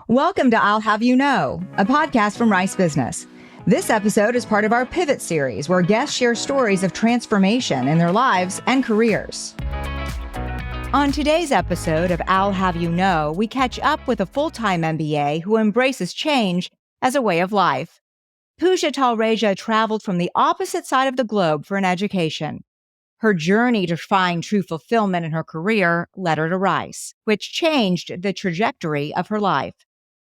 Welcome to I'll Have You Know, a podcast from Rice Business. This episode is part of our Pivot series, where guests share stories of transformation in their lives and careers. On today's episode of I'll Have You Know, we catch up with a full-time MBA who embraces change as a way of life. Pooja Talreja traveled from the opposite side of the globe for an education. Her journey to find true fulfillment in her career led her to Rice, which changed the trajectory of her life.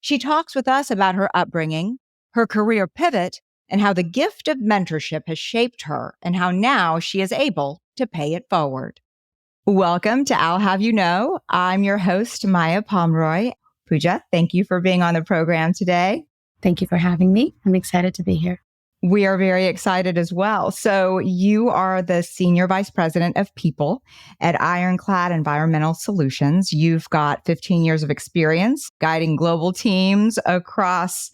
She talks with us about her upbringing, her career pivot, and how the gift of mentorship has shaped her and how now she is able to pay it forward. Welcome to I'll Have You Know. I'm your host, Maya Pomroy. Pooja, thank you for being on the program today. Thank you for having me. I'm excited to be here. We are very excited as well. So you are the Senior Vice President of People at Ironclad Environmental Solutions. You've got 15 years of experience guiding global teams across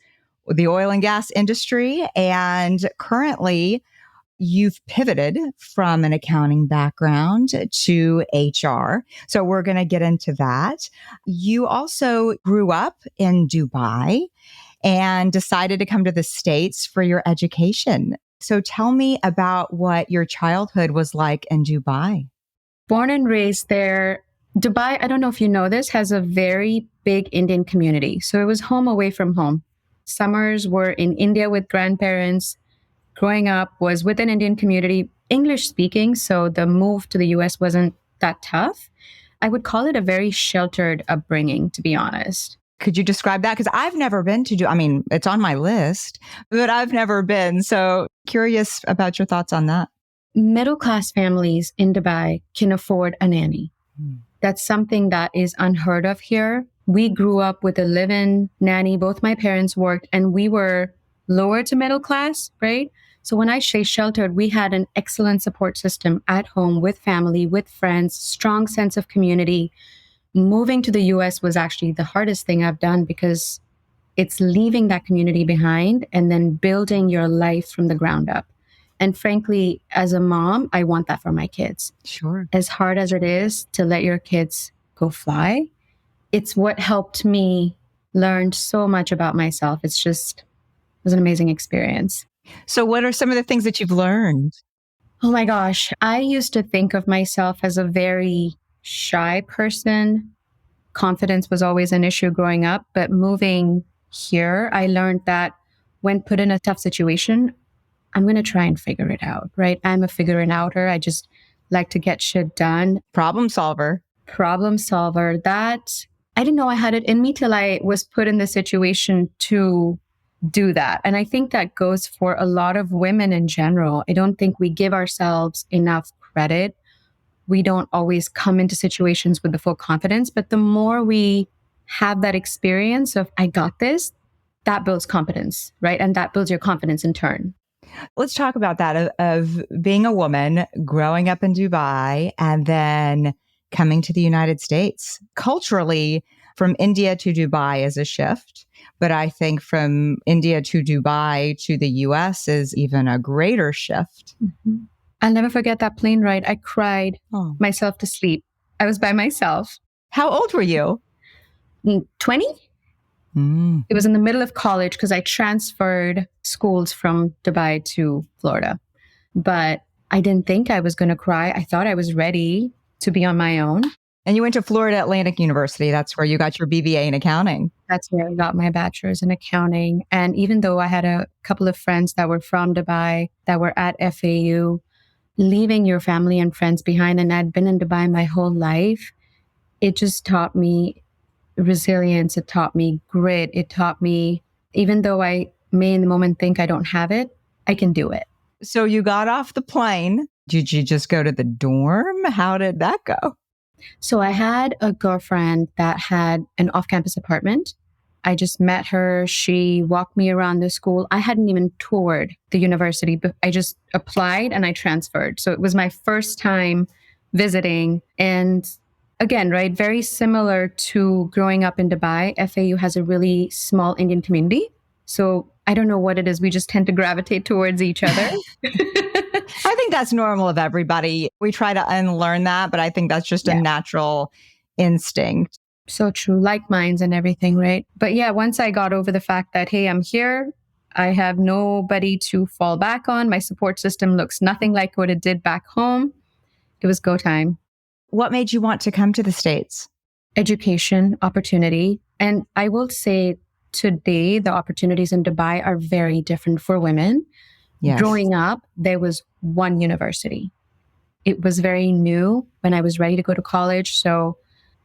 the oil and gas industry. And currently, you've pivoted from an accounting background to HR. So we're going to get into that. You also grew up in Dubai and decided to come to the States for your education. So tell me about what your childhood was like in Dubai. Born and raised there, Dubai, I don't know if you know this, has a very big Indian community. So it was home away from home. Summers were in India with grandparents. Growing up was with an Indian community, English speaking. So the move to the US wasn't that tough. I would call it a very sheltered upbringing, to be honest. Could you describe that? Because I've never been to Dubai. I mean, it's on my list, but I've never been. So curious about your thoughts on that. Middle-class families in Dubai can afford a nanny. That's something that is unheard of here. We grew up with a live-in nanny. Both my parents worked and we were lower to middle class, right? So when I say sheltered, we had an excellent support system at home with family, with friends, strong sense of community. Moving to the US was actually the hardest thing I've done because it's leaving that community behind and then building your life from the ground up. And frankly, as a mom, I want that for my kids. Sure. As hard as it is to let your kids go fly, it's what helped me learn so much about myself. It was an amazing experience. So what are some of the things that you've learned? Oh my gosh. I used to think of myself as a very shy person. Confidence was always an issue growing up, but moving here, I learned that when put in a tough situation, I'm going to try and figure it out, right? I'm a figuring outer. I just like to get shit done. Problem solver. That I didn't know I had it in me till I was put in the situation to do that. And I think that goes for a lot of women in general. I don't think we give ourselves enough credit. We don't always come into situations with the full confidence, but the more we have that experience of, I got this, that builds confidence, right? And that builds your confidence in turn. Let's talk about that of being a woman, growing up in Dubai, and then coming to the United States. Culturally, from India to Dubai is a shift, but I think from India to Dubai to the US is even a greater shift. Mm-hmm. I'll never forget that plane ride. I cried myself to sleep. I was by myself. How old were you? 20? It was in the middle of college because I transferred schools from Dubai to Florida. But I didn't think I was going to cry. I thought I was ready to be on my own. And you went to Florida Atlantic University. That's where you got your BBA in accounting. That's where I got my bachelor's in accounting. And even though I had a couple of friends that were from Dubai that were at FAU, leaving your family and friends behind, and I'd been in Dubai my whole life, it just taught me resilience. It taught me grit. It taught me, even though I may in the moment think I don't have it, I can do it. So you got off the plane. Did you just go to the dorm? How did that go? So I had a girlfriend that had an off-campus apartment. I just met her. She walked me around the school. I hadn't even toured the university, but I just applied and I transferred. So it was my first time visiting. And again, right, very similar to growing up in Dubai, FAU has a really small Indian community. So I don't know what it is. We just tend to gravitate towards each other. I think that's normal of everybody. We try to unlearn that, but I think that's just a natural instinct. So true. Like minds and everything, right? But yeah, once I got over the fact that, hey, I'm here, I have nobody to fall back on. My support system looks nothing like what it did back home. It was go time. What made you want to come to the States? Education, opportunity. And I will say today, the opportunities in Dubai are very different for women. Yes. Growing up, there was one university. It was very new when I was ready to go to college. So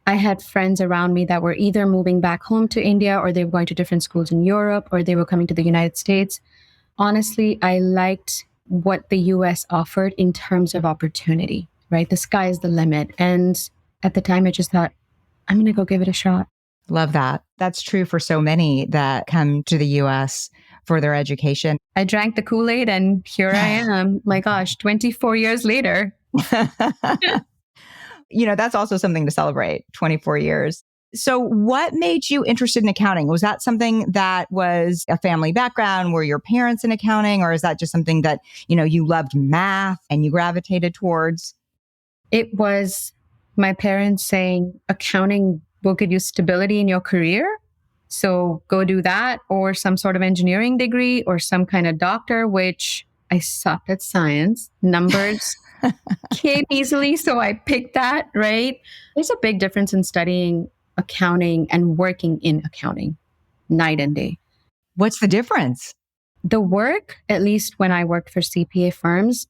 I had friends around me that were either moving back home to India, or they were going to different schools in Europe, or they were coming to the United States. Honestly, I liked what the US offered in terms of opportunity, right? The sky is the limit. And at the time, I just thought, I'm going to go give it a shot. Love that. That's true for so many that come to the US for their education. I drank the Kool-Aid and here I am. My gosh, 24 years later. That's also something to celebrate, 24 years. So what made you interested in accounting? Was that something that was a family background? Were your parents in accounting? Or is that just something that, you loved math and you gravitated towards? It was my parents saying accounting will give you stability in your career. So go do that, or some sort of engineering degree, or some kind of doctor, which I sucked at science. Numbers came easily. So I picked that, right? There's a big difference in studying accounting and working in accounting, night and day. What's the difference? The work, at least when I worked for CPA firms,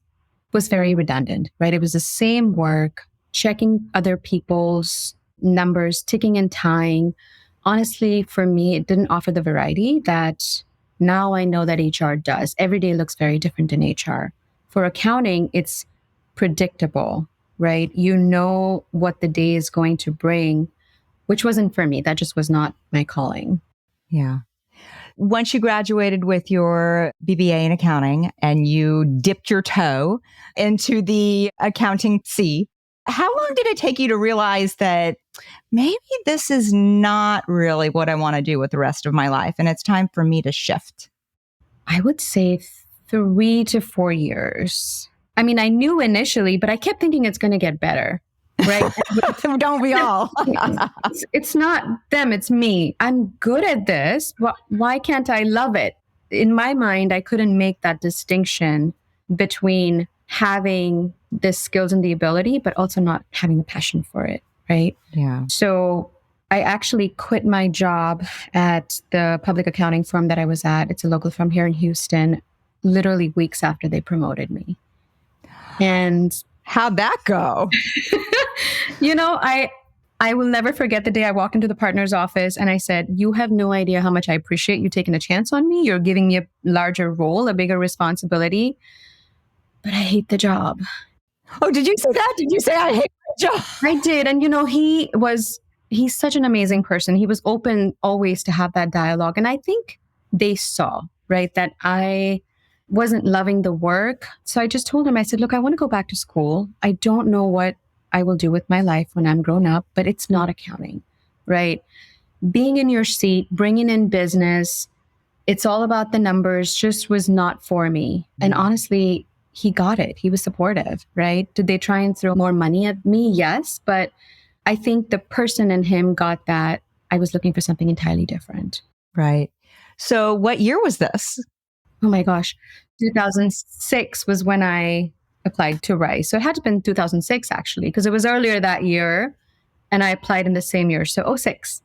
was very redundant, right? It was the same work, checking other people's numbers, ticking and tying. Honestly, for me, it didn't offer the variety that now I know that HR does. Every day looks very different in HR. For accounting, it's predictable, right? You know what the day is going to bring, which wasn't for me. That just was not my calling. Yeah. Once you graduated with your BBA in accounting and you dipped your toe into the accounting sea, how long did it take you to realize that maybe this is not really what I want to do with the rest of my life and it's time for me to shift? I would say 3 to 4 years. I mean, I knew initially, but I kept thinking it's going to get better, right? Don't we all? It's not them, it's me. I'm good at this. Why can't I love it? In my mind, I couldn't make that distinction between having the skills and the ability, but also not having a passion for it, right? Yeah. So I actually quit my job at the public accounting firm that I was at. It's a local firm here in Houston, literally weeks after they promoted me. And how'd that go? I will never forget the day I walked into the partner's office and I said, you have no idea how much I appreciate you taking a chance on me. You're giving me a larger role, a bigger responsibility, but I hate the job. Oh, did you say that? Did you say I hate the job? I did. And he's such an amazing person. He was open always to have that dialogue. And I think they saw, right, that I wasn't loving the work. So I just told him, I said, look, I want to go back to school. I don't know what I will do with my life when I'm grown up, but it's not accounting, right? Being in your seat, bringing in business, it's all about the numbers, just was not for me. And honestly, he got it. He was supportive, right? Did they try and throw more money at me? Yes. But I think the person in him got that I was looking for something entirely different. Right. So what year was this? Oh my gosh. 2006 was when I applied to Rice. So it had to have been 2006 actually, because it was earlier that year and I applied in the same year. So 06.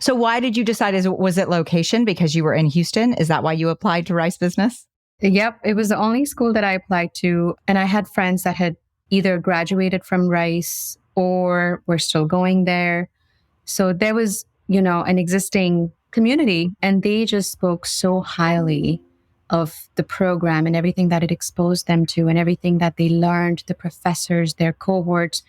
So why did you decide, was it location because you were in Houston? Is that why you applied to Rice Business? Yep. It was the only school that I applied to. And I had friends that had either graduated from Rice or were still going there. So there was, an existing community and they just spoke so highly of the program and everything that it exposed them to and everything that they learned, the professors, their cohorts.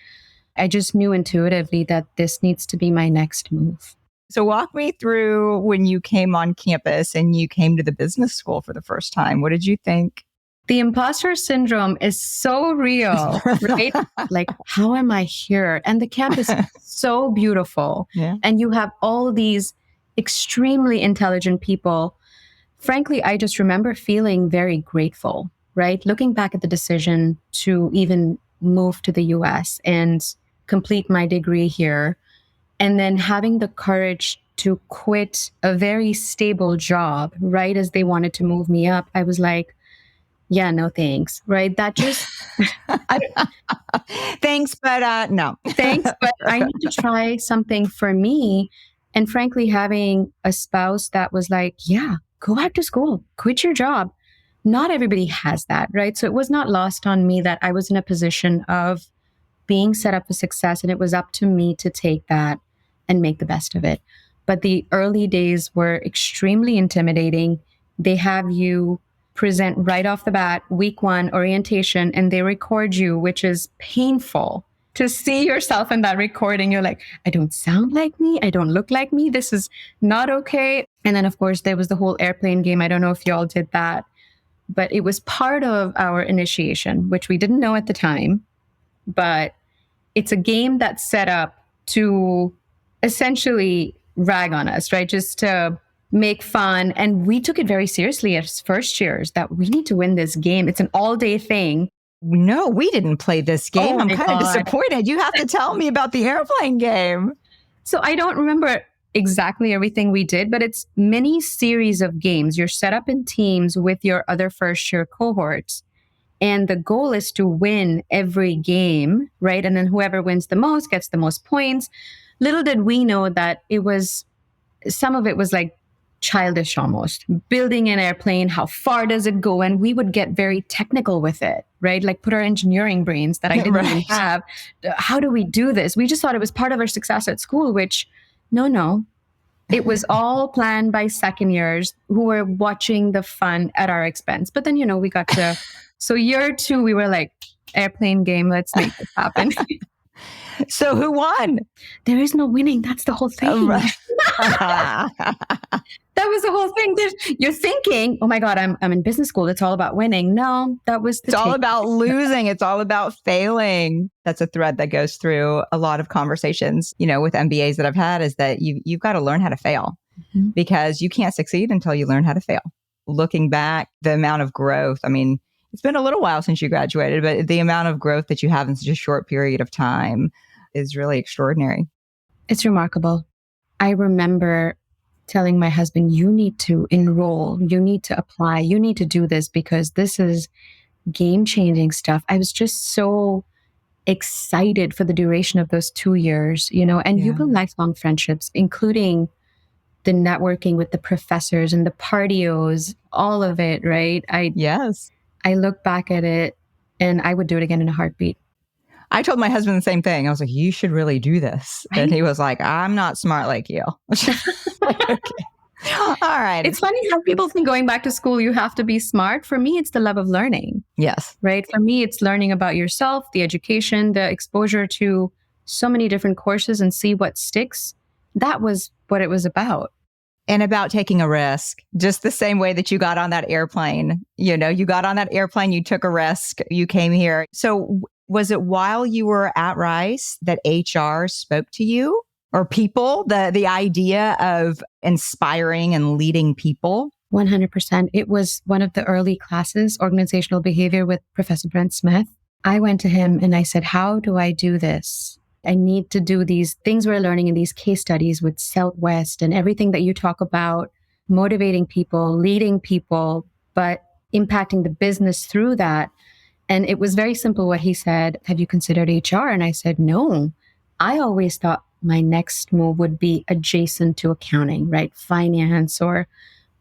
I just knew intuitively that this needs to be my next move. So walk me through when you came on campus and you came to the business school for the first time. What did you think? The imposter syndrome is so real, right? Like, how am I here? And the campus is so beautiful. Yeah. And you have all these extremely intelligent people. Frankly, I just remember feeling very grateful, right? Looking back at the decision to even move to the US and complete my degree here, And then having the courage to quit a very stable job right as they wanted to move me up, I was like, yeah, no thanks, right? That just, I, Thanks, but no. thanks, but I need to try something for me. And frankly, having a spouse that was like, yeah, go back to school, quit your job. Not everybody has that, right? So it was not lost on me that I was in a position of being set up for success, and it was up to me to take that and make the best of it. But the early days were extremely intimidating. They have you present right off the bat, week one orientation, and they record you, which is painful to see yourself in that recording. You're like, I don't sound like me. I don't look like me. This is not okay. And then, of course, there was the whole airplane game. I don't know if y'all did that, but it was part of our initiation, which we didn't know at the time. But it's a game that's set up to essentially rag on us, right? Just to make fun. And we took it very seriously as first years that we need to win this game. It's an all day thing. No, we didn't play this game. Oh I'm my kind of God. disappointed. You have to tell me about the airplane game. So I don't remember exactly everything we did, but it's many series of games. You're set up in teams with your other first year cohorts. And the goal is to win every game, right? And then whoever wins the most gets the most points. Little did we know that some of it was like childish almost. Building an airplane, how far does it go? And we would get very technical with it, right? Like put our engineering brains that I didn't even have. How do we do this? We just thought it was part of our success at school, which no. It was all planned by second years who were watching the fun at our expense. But then, we got to, so year two, we were like, airplane game, let's make this happen. So who won? There is no winning. That's the whole thing. That was the whole thing. You're thinking, oh my God, I'm in business school. It's all about winning. No, that was It's all about losing. It's all about failing. That's a thread that goes through a lot of conversations, with MBAs that I've had, is that you've got to learn how to fail because you can't succeed until you learn how to fail. Looking back, the amount of growth, it's been a little while since you graduated, but the amount of growth that you have in such a short period of time is really extraordinary. It's remarkable. I remember telling my husband, you need to enroll, you need to apply, you need to do this because this is game-changing stuff. I was just so excited for the duration of those 2 years, and you build lifelong friendships, including the networking with the professors and the partios, all of it, right? I look back at it and I would do it again in a heartbeat. I told my husband the same thing. I was like, you should really do this. Right? And he was like, I'm not smart like you. Okay. All right. It's funny how people think going back to school, you have to be smart. For me, it's the love of learning. Yes. Right. For me, it's learning about yourself, the education, the exposure to so many different courses and see what sticks. That was what it was about. And about taking a risk, just the same way that you got on that airplane. You got on that airplane, you took a risk, you came here. So was it while you were at Rice that HR spoke to you or people, the idea of inspiring and leading people? 100%. It was one of the early classes, organizational behavior with Professor Brent Smith. I went to him and I said, how do I do this? I need to do these things we're learning in these case studies with Southwest and everything that you talk about, motivating people, leading people, but impacting the business through that. And it was very simple what he said, have you considered HR? And I said, no. I always thought my next move would be adjacent to accounting, right? Finance or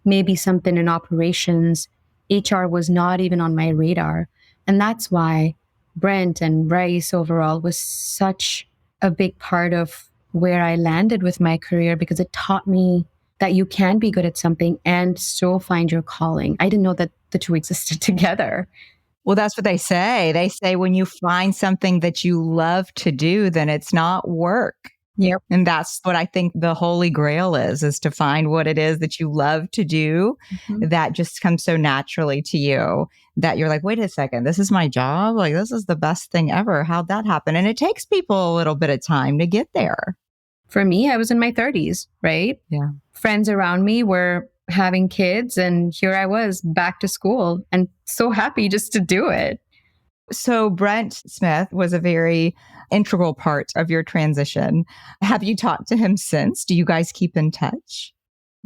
maybe something in operations. HR was not even on my radar. And that's why Brent and Rice overall was such a big part of where I landed with my career because it taught me that you can be good at something and still find your calling. I didn't know that the two existed together. Well, that's what they say. They say when you find something that you love to do, then it's not work. Yep. And that's what I think the holy grail is to find what it is that you love to do that just comes so naturally to you that you're like, wait a second, this is my job? Like, this is the best thing ever. How'd that happen? And it takes people a little bit of time to get there. For me, I was in my 30s, right? Yeah. Friends around me were having kids and here I was back to school and so happy just to do it. So Brent Smith was a very integral part of your transition. Have you talked to him since? Do you guys keep in touch?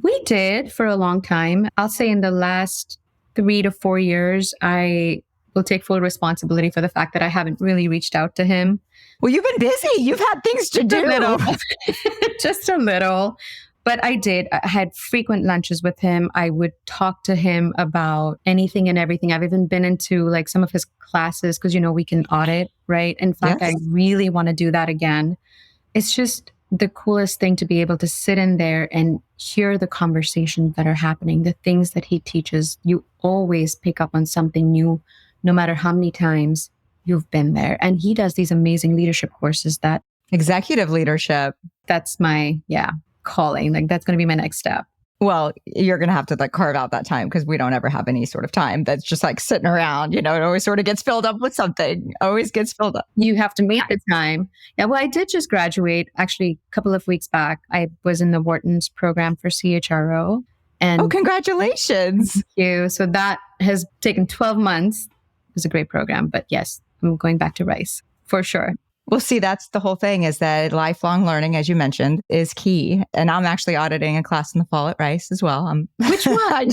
We did for a long time. I'll say in the last 3 to 4 years, I will take full responsibility for the fact that I haven't really reached out to him. Well, you've been busy. You've had things to do. A little. Just a little. But I did. I had frequent lunches with him. I would talk to him about anything and everything. I've even been into like some of his classes because, we can audit, right? In fact, Yes. I really want to do that again. It's just the coolest thing to be able to sit in there and hear the conversations that are happening, the things that he teaches. You always pick up on something new, no matter how many times you've been there. And he does these amazing leadership courses Executive leadership. that's my, calling. Like that's going to be my next step. Well, you're going to have to carve out that time because we don't ever have any sort of time that's just sitting around. It always sort of gets filled up with something. Always gets filled up. You have to make the time. Yeah, well, I did just graduate actually a couple of weeks back. I was in the Wharton's program for CHRO. And congratulations. Thank you. So that has taken 12 months. It was a great program. But yes, I'm going back to Rice for sure. Well, see, that's the whole thing is that lifelong learning, as you mentioned, is key. And I'm actually auditing a class in the fall at Rice as well. Which one?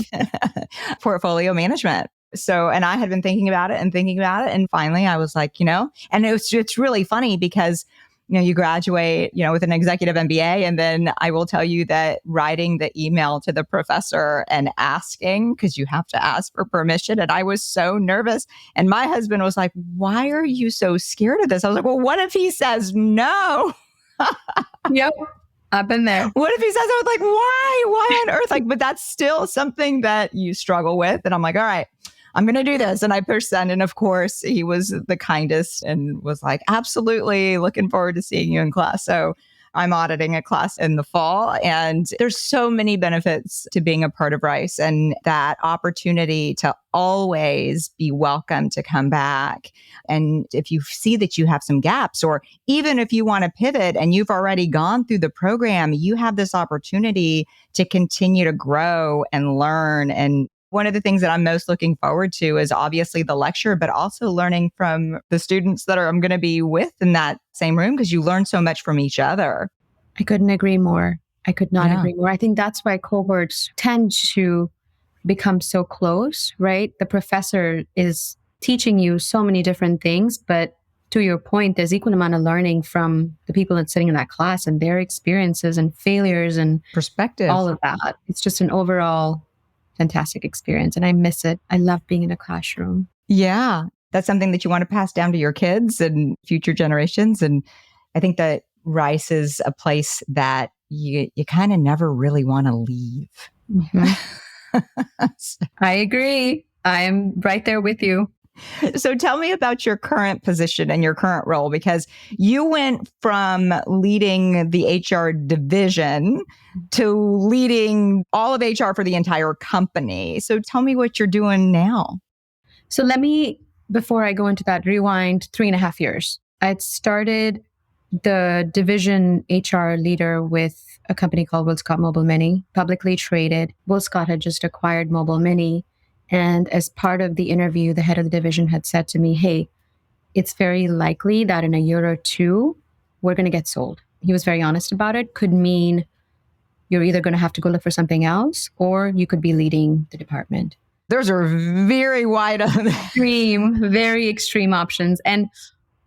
Portfolio management. So, and I had been thinking about it. And finally I was like, and it's really funny because, you graduate, with an executive MBA. And then I will tell you that writing the email to the professor and asking, because you have to ask for permission. And I was so nervous. And my husband was like, why are you so scared of this? I was like, well, what if he says no? Yep. I've been there. What if he says, I was like, why? Why on earth? But that's still something that you struggle with. And I'm like, all right, I'm going to do this. And I pushed send. And of course, he was the kindest and was like, absolutely looking forward to seeing you in class. So I'm auditing a class in the fall. And there's so many benefits to being a part of Rice and that opportunity to always be welcome to come back. And if you see that you have some gaps, or even if you want to pivot and you've already gone through the program, you have this opportunity to continue to grow and learn. And one of the things that I'm most looking forward to is obviously the lecture, but also learning from the students that I'm going to be with in that same room because you learn so much from each other. I couldn't agree more. I could not agree more. I think that's why cohorts tend to become so close, right? The professor is teaching you so many different things, but to your point, there's equal amount of learning from the people that's sitting in that class and their experiences and failures and perspective, all of that. It's just an overall fantastic experience. And I miss it. I love being in a classroom. Yeah. That's something that you want to pass down to your kids and future generations. And I think that Rice is a place that you kind of never really want to leave. Mm-hmm. I agree. I am right there with you. So tell me about your current position and your current role, because you went from leading the HR division to leading all of HR for the entire company. So tell me what you're doing now. So let me, before I go into that, rewind 3.5 years. I'd started the division HR leader with a company called WillScott Mobile Mini, publicly traded. WillScott had just acquired Mobile Mini. And as part of the interview, the head of the division had said to me, hey, it's very likely that in a year or two, we're going to get sold. He was very honest about it. Could mean you're either going to have to go look for something else or you could be leading the department. Those are very wide, very extreme options. And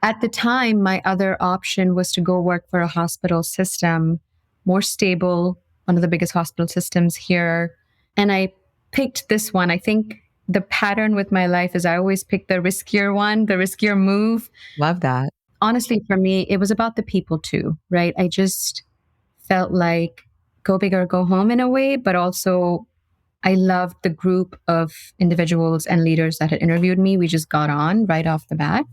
at the time, my other option was to go work for a hospital system, more stable, one of the biggest hospital systems here. And I picked this one. I think the pattern with my life is I always pick the riskier one, the riskier move. Love that. Honestly, for me, it was about the people too, right? I just felt like go big or go home in a way, but also I loved the group of individuals and leaders that had interviewed me. We just got on right off the bat.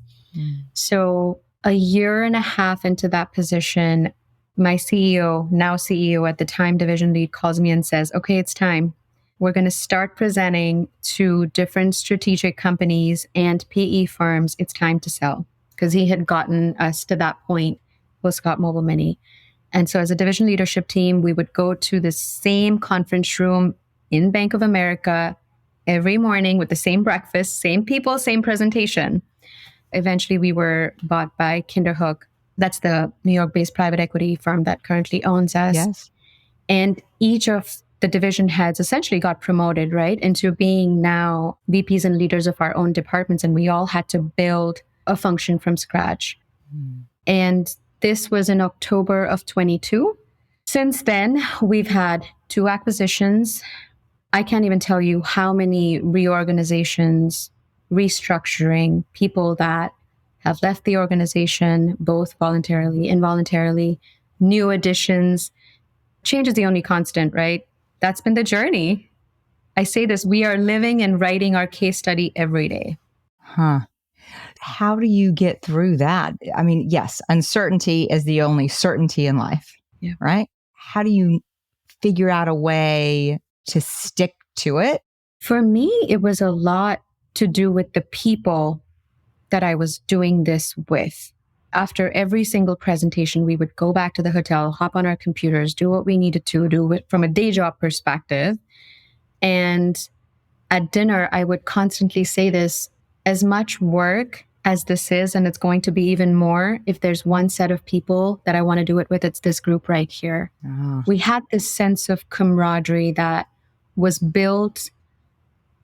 So 1.5 years into that position, my CEO, now CEO at the time, division lead, calls me and says, okay, it's time. We're going to start presenting to different strategic companies and PE firms. It's time to sell. Because he had gotten us to that point, WillScott Mobile Mini. And so as a division leadership team, we would go to the same conference room in Bank of America every morning with the same breakfast, same people, same presentation. Eventually, we were bought by Kinderhook. That's the New York-based private equity firm that currently owns us. Yes. And each of the division heads essentially got promoted, right, into being now VPs and leaders of our own departments. And we all had to build a function from scratch. And this was in October of 22. Since then, we've had 2 acquisitions. I can't even tell you how many reorganizations, restructuring, people that have left the organization, both voluntarily, involuntarily, new additions. Change is the only constant, right? That's been the journey. I say this, we are living and writing our case study every day. Huh. How do you get through that? I mean, yes, uncertainty is the only certainty in life, right? How do you figure out a way to stick to it? For me, it was a lot to do with the people that I was doing this with. After every single presentation, we would go back to the hotel, hop on our computers, do what we needed to do it from a day job perspective. And at dinner, I would constantly say this, as much work as this is, and it's going to be even more, if there's one set of people that I want to do it with, it's this group right here. Oh. We had this sense of camaraderie that was built,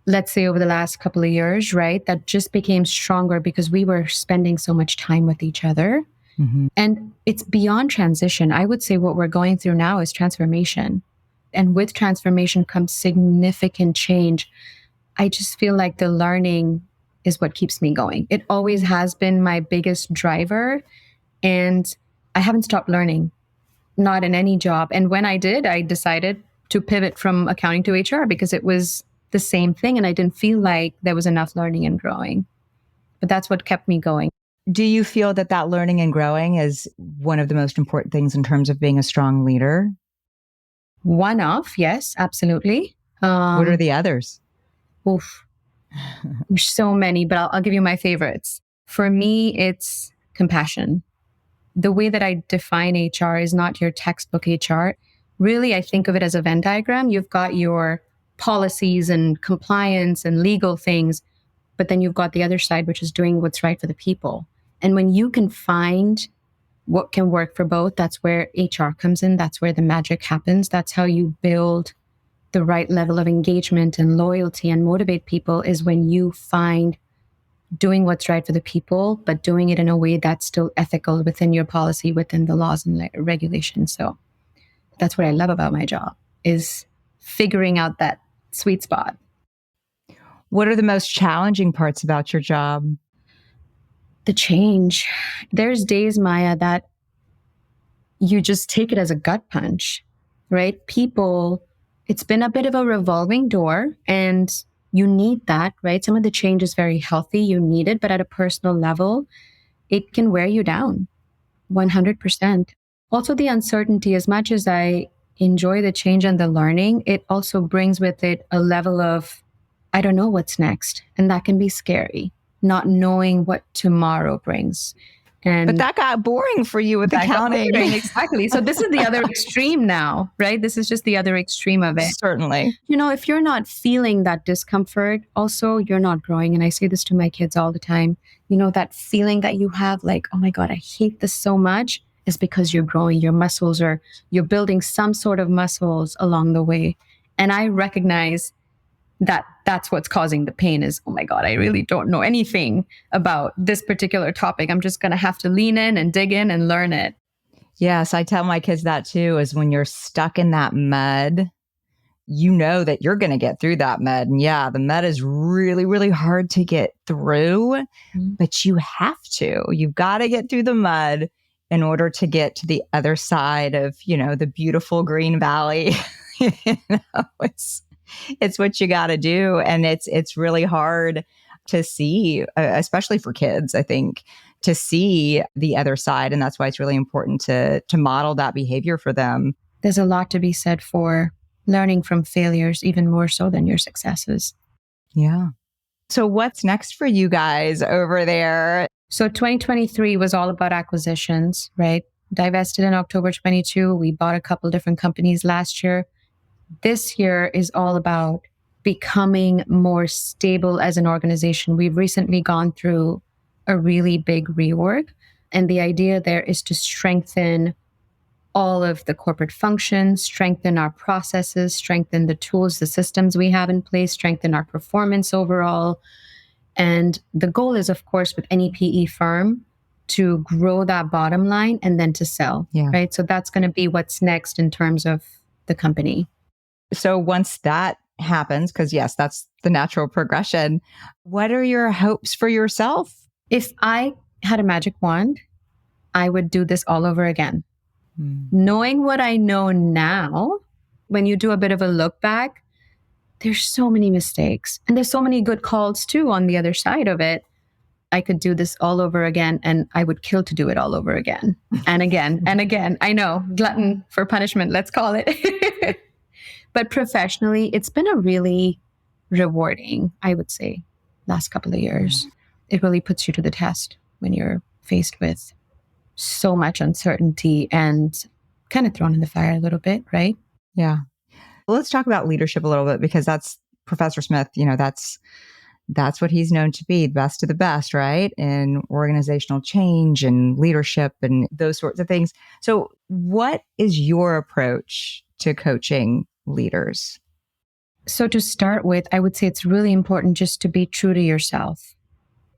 let's say, over the last couple of years, right? That just became stronger because we were spending so much time with each other. Mm-hmm. And it's beyond transition. I would say what we're going through now is transformation. And with transformation comes significant change. I just feel like the learning is what keeps me going. It always has been my biggest driver. And I haven't stopped learning, not in any job. And when I did, I decided to pivot from accounting to HR because it was the same thing. And I didn't feel like there was enough learning and growing. But that's what kept me going. Do you feel that that learning and growing is one of the most important things in terms of being a strong leader? One of, yes, absolutely. What are the others? Oof. There's so many, but I'll give you my favorites. For me, it's compassion. The way that I define HR is not your textbook HR. Really, I think of it as a Venn diagram. You've got your policies and compliance and legal things, but then you've got the other side, which is doing what's right for the people. And when you can find what can work for both, that's where HR comes in. That's where the magic happens. That's how you build the right level of engagement and loyalty and motivate people, is when you find doing what's right for the people, but doing it in a way that's still ethical within your policy, within the laws and regulations. So that's what I love about my job, is figuring out that sweet spot. What are the most challenging parts about your job? The change. There's days, Maya, that you just take it as a gut punch, right? People, it's been a bit of a revolving door, and you need that, right? Some of the change is very healthy. You need it, but at a personal level, it can wear you down 100%. Also, the uncertainty, as much as I enjoy the change and the learning, it also brings with it a level of, I don't know what's next. And that can be scary, not knowing what tomorrow brings. But that got boring for you with accounting. Exactly. So this is the other extreme now, right? This is just the other extreme of it. Certainly. You know, if you're not feeling that discomfort, also you're not growing. And I say this to my kids all the time. You know, that feeling that you have like, oh my God, I hate this so much, is because you're growing your muscles, or you're building some sort of muscles along the way. And I recognize that that's what's causing the pain, is, oh my God, I really don't know anything about this particular topic. I'm just going to have to lean in and dig in and learn it. Yes, I tell my kids that too, is when you're stuck in that mud, you know that you're going to get through that mud. And yeah, the mud is really, really hard to get through, but you have to. You've got to get through the mud in order to get to the other side of, you know, the beautiful green valley. You know, it's what you got to do. And it's really hard to see, especially for kids, I think, to see the other side. And that's why it's really important to model that behavior for them. There's a lot to be said for learning from failures, even more so than your successes. Yeah. So what's next for you guys over there? So 2023 was all about acquisitions, right? Divested in October 22. We bought a couple different companies last year. This year is all about becoming more stable as an organization. We've recently gone through a really big reorg. And the idea there is to strengthen all of the corporate functions, strengthen our processes, strengthen the tools, the systems we have in place, strengthen our performance overall. And the goal is, of course, with any PE firm to grow that bottom line and then to sell, right? So that's going to be what's next in terms of the company. So once that happens, because yes, that's the natural progression, what are your hopes for yourself? If I had a magic wand, I would do this all over again. Knowing what I know now, when you do a bit of a look back, there's so many mistakes and there's so many good calls too on the other side of it. I could do this all over again and I would kill to do it all over again and again and again. I know, glutton for punishment, let's call it. But professionally, it's been a really rewarding, I would say, last couple of years. It really puts you to the test when you're faced with so much uncertainty and kind of thrown in the fire a little bit, right? Yeah. Well, let's talk about leadership a little bit because that's Professor Smith, that's what he's known to be, the best of the best, right? In organizational change and leadership and those sorts of things. So what is your approach to coaching leaders? So to start with, I would say it's really important just to be true to yourself.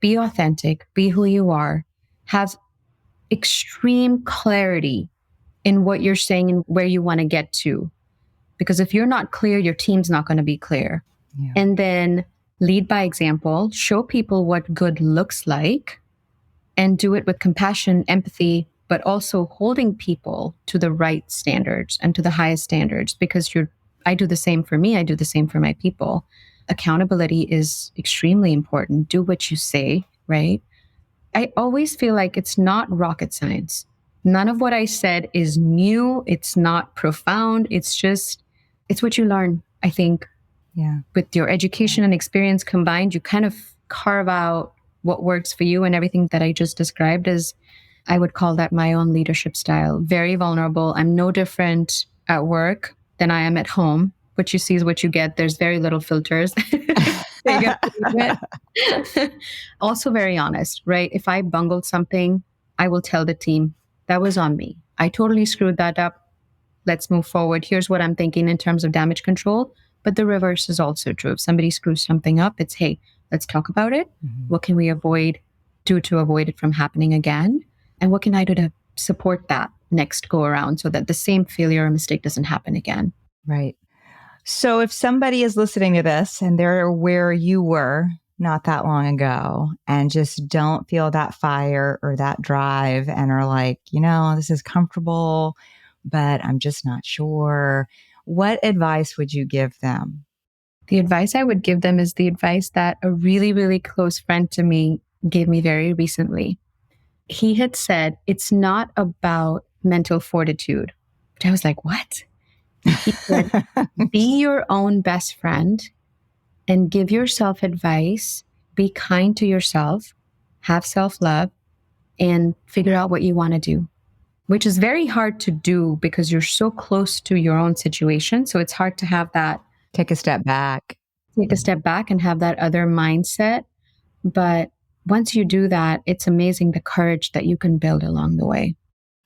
Be authentic, be who you are, have extreme clarity in what you're saying and where you want to get to. Because if you're not clear, your team's not going to be clear. Yeah. And then lead by example, show people what good looks like, and do it with compassion, empathy, but also holding people to the right standards and to the highest standards. Because I do the same for me, I do the same for my people. Accountability is extremely important. Do what you say, right? I always feel like it's not rocket science. None of what I said is new. It's not profound. It's what you learn, I think. Yeah. With your education and experience combined, you kind of carve out what works for you, and everything that I just described is, I would call that my own leadership style. Very vulnerable. I'm no different at work than I am at home. What you see is what you get. There's very little filters. Also very honest, right? If I bungled something, I will tell the team, that was on me. I totally screwed that up. Let's move forward. Here's what I'm thinking in terms of damage control. But the reverse is also true. If somebody screws something up, it's, hey, let's talk about it. Mm-hmm. What can we do to avoid it from happening again? And what can I do to support that next go around so that the same failure or mistake doesn't happen again? Right. So if somebody is listening to this and they're where you were not that long ago and just don't feel that fire or that drive and are like, this is comfortable, but I'm just not sure, what advice would you give them? The advice I would give them is the advice that a really, really close friend to me gave me very recently. He had said, it's not about mental fortitude. But I was like, what? He said, be your own best friend and give yourself advice. Be kind to yourself, have self-love, and figure out what you want to do, which is very hard to do because you're so close to your own situation. So it's hard to have that. Take a step back And have that other mindset. But once you do that, it's amazing the courage that you can build along the way.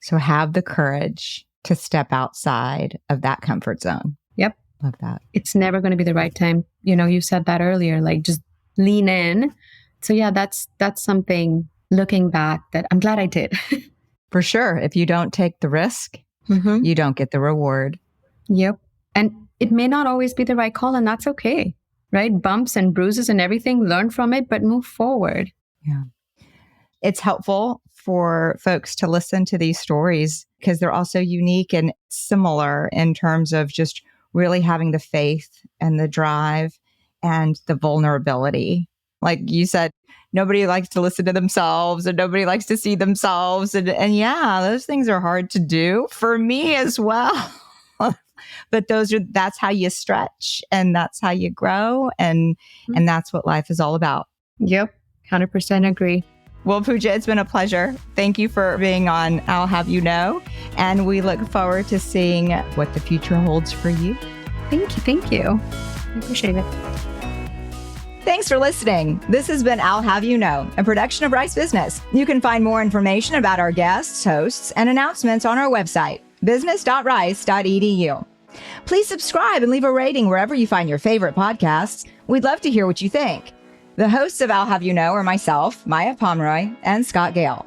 So have the courage to step outside of that comfort zone. Yep. Love that. It's never going to be the right time. You said that earlier, like just lean in. So yeah, that's something looking back that I'm glad I did. For sure. If you don't take the risk, you don't get the reward. Yep. And it may not always be the right call, and that's okay, right? Bumps and bruises and everything, learn from it, but move forward. Yeah. It's helpful for folks to listen to these stories because they're also unique and similar in terms of just really having the faith and the drive and the vulnerability. Like you said, nobody likes to listen to themselves and nobody likes to see themselves. And yeah, those things are hard to do for me as well. But that's how you stretch and that's how you grow. And that's what life is all about. Yep. 100% agree. Well, Pooja, it's been a pleasure. Thank you for being on I'll Have You Know. And we look forward to seeing what the future holds for you. Thank you. I appreciate it. Thanks for listening. This has been I'll Have You Know, a production of Rice Business. You can find more information about our guests, hosts, and announcements on our website, business.rice.edu. Please subscribe and leave a rating wherever you find your favorite podcasts. We'd love to hear what you think. The hosts of I'll Have You Know are myself, Maya Pomroy, and Scott Gale.